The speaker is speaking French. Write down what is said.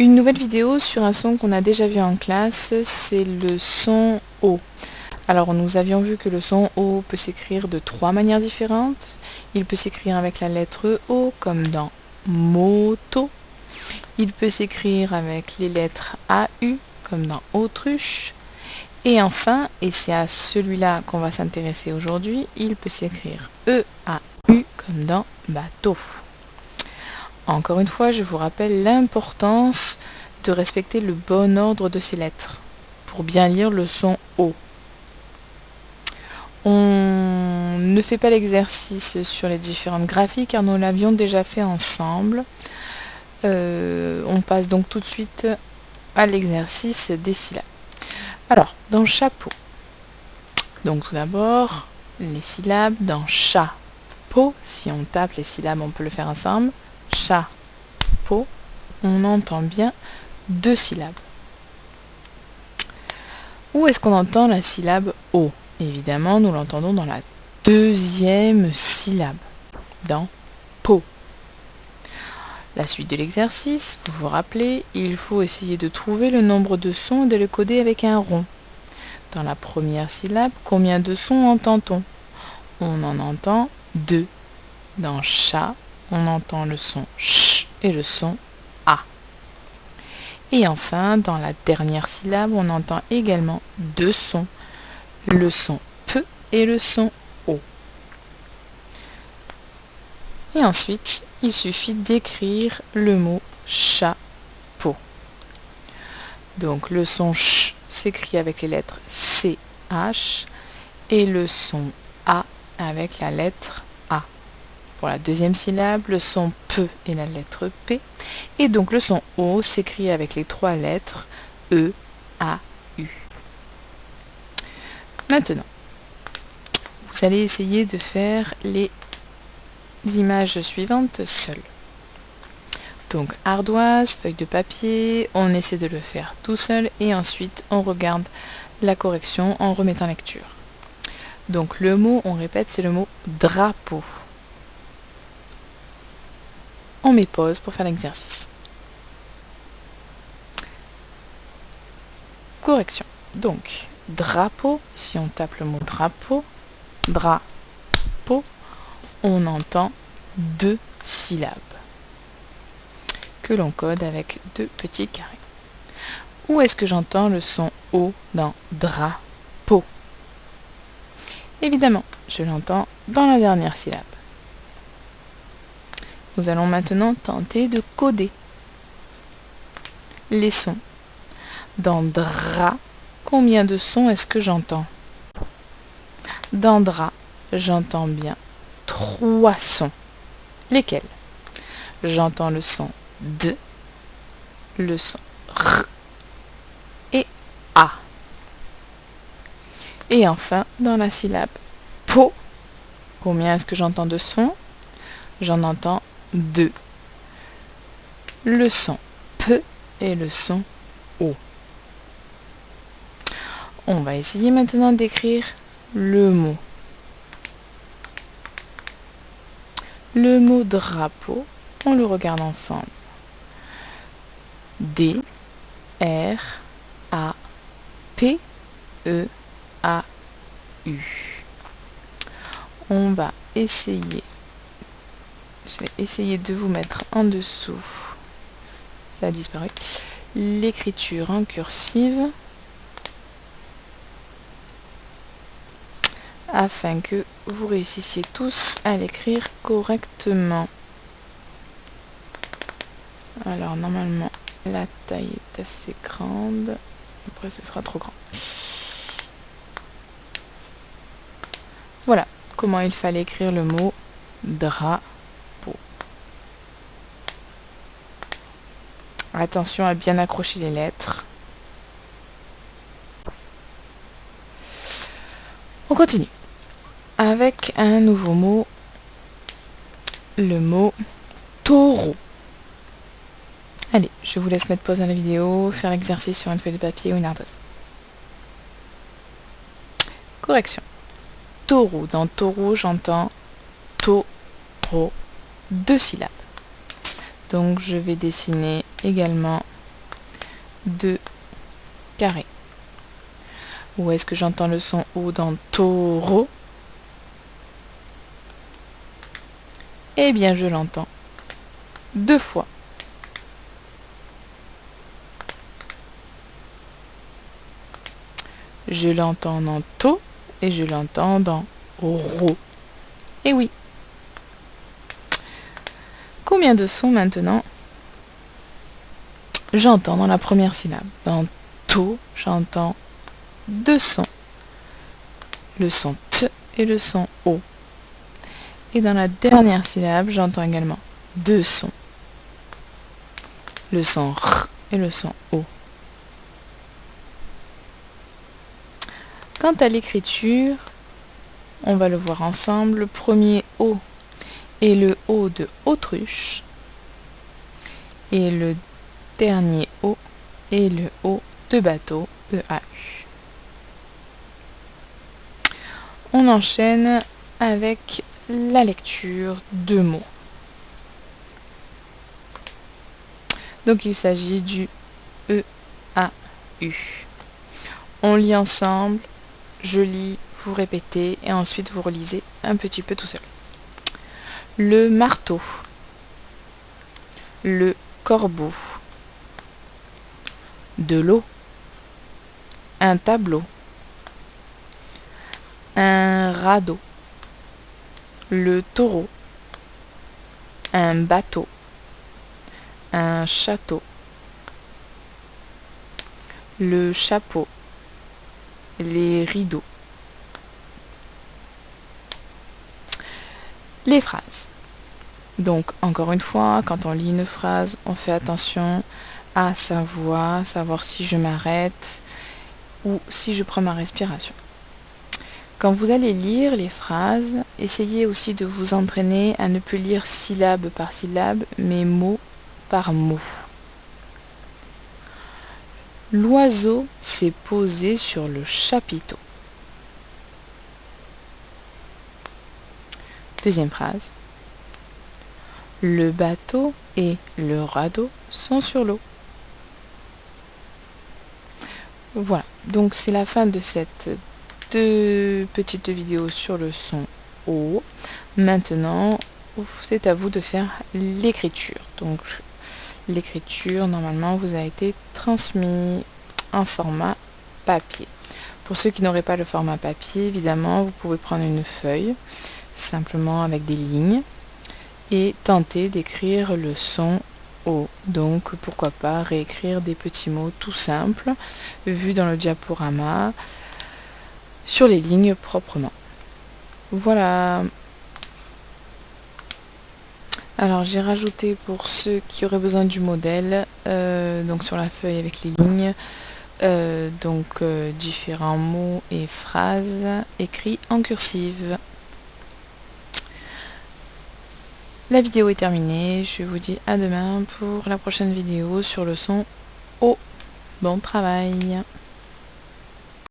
Une nouvelle vidéo sur un son qu'on a déjà vu en classe, c'est le son O. Alors nous avions vu que le son O peut s'écrire de 3 manières différentes. Il peut s'écrire avec la lettre O comme dans moto. Il peut s'écrire avec les lettres AU comme dans autruche. Et enfin, et c'est à celui-là qu'on va s'intéresser aujourd'hui, il peut s'écrire EAU comme dans bateau. Encore une fois, je vous rappelle l'importance de respecter le bon ordre de ces lettres pour bien lire le son O. On ne fait pas l'exercice sur les différentes graphies car nous l'avions déjà fait ensemble. On passe donc tout de suite à l'exercice des syllabes. Alors, dans chapeau, donc tout d'abord, les syllabes dans chapeau, si on tape les syllabes, on peut le faire ensemble. Chapeau, on entend bien 2 syllabes. Où est-ce qu'on entend la syllabe O? Évidemment, nous l'entendons dans la 2e syllabe, dans po. La suite de l'exercice, vous vous rappelez, il faut essayer de trouver le nombre de sons et de le coder avec un rond. Dans la première syllabe, combien de sons entend-on? On en entend 2. Dans chat, on entend le son ch et le son a. Et enfin, dans la dernière syllabe, on entend également 2 sons, le son p et le son o. Et ensuite, il suffit d'écrire le mot chapeau. Donc le son ch s'écrit avec les lettres CH et le son A avec la lettre A. Pour la 2e syllabe, le son P et la lettre P. Et donc le son O s'écrit avec les 3 lettres E, A, U. Maintenant, vous allez essayer de faire les images suivantes seules. Donc ardoise, feuille de papier, on essaie de le faire tout seul et ensuite on regarde la correction en remettant lecture. Donc le mot, on répète, c'est le mot drapeau. On met pause pour faire l'exercice. Correction. Donc drapeau, si on tape le mot drapeau, drapeau, on entend 2 syllabes que l'on code avec 2 petits carrés. Où est-ce que j'entends le son O dans drapeau? Évidemment, je l'entends dans la dernière syllabe. Nous allons maintenant tenter de coder les sons. Dans dra, combien de sons est-ce que j'entends? Dans dra, j'entends bien 3 sons. Lesquels? J'entends le son D, le son R et A. Et enfin, dans la syllabe po, combien est-ce que j'entends de sons? J'en entends 2. Le son P et le son O. On va essayer maintenant d'écrire le mot. Le mot drapeau, on le regarde ensemble. D, R, A, P, E, A, U. On va essayer. Je vais essayer de vous mettre en dessous. Ça a disparu. L'écriture en cursive. Afin que vous réussissiez tous à l'écrire correctement. Alors normalement la taille est assez grande, après ce sera trop grand. Voilà comment il fallait écrire le mot drapeau. Attention à bien accrocher les lettres. On continue avec un nouveau mot, le mot taureau. Allez, je vous laisse mettre pause à la vidéo, faire l'exercice sur une feuille de papier ou une ardoise. Correction. Taureau. Dans taureau, j'entends taureau, 2 syllabes. Donc je vais dessiner également 2 carré. Où est-ce que j'entends le son O dans taureau? Eh bien, je l'entends 2 fois. Je l'entends dans to et je l'entends dans ro. Eh oui. Combien de sons maintenant j'entends dans la première syllabe? Dans to, j'entends 2 sons. Le son t et le son o. Et dans la dernière syllabe, j'entends également 2 sons. Le son r et le son o. Quant à l'écriture, on va le voir ensemble. Le premier O est le O de autruche. Et le dernier O est le O de bateau, E-A-U. On enchaîne avec la lecture de mots. Donc il s'agit du E-A-U. On lit ensemble, je lis, vous répétez et ensuite vous relisez un petit peu tout seul. Le marteau, le corbeau, de l'eau, un tableau, un radeau, le taureau, un bateau, un château, le chapeau, les rideaux. Les phrases. Donc, encore une fois, quand on lit une phrase, on fait attention à sa voix, savoir si je m'arrête ou si je prends ma respiration. Quand vous allez lire les phrases, essayez aussi de vous entraîner à ne plus lire syllabe par syllabe, mais mot par mot. L'oiseau s'est posé sur le chapiteau. Deuxième phrase. Le bateau et le radeau sont sur l'eau. Voilà, donc c'est la fin de cette petite vidéo sur le son O. Maintenant, c'est à vous de faire l'écriture. Donc l'écriture, normalement, vous a été transmis en format papier. Pour ceux qui n'auraient pas le format papier, évidemment, vous pouvez prendre une feuille, simplement avec des lignes, et tenter d'écrire le son O. Donc, pourquoi pas réécrire des petits mots tout simples, vus dans le diaporama, sur les lignes proprement. Voilà. Alors, j'ai rajouté pour ceux qui auraient besoin du modèle, donc sur la feuille avec les lignes, différents mots et phrases écrits en cursive. La vidéo est terminée, je vous dis à demain pour la prochaine vidéo sur le son O. Bon travail!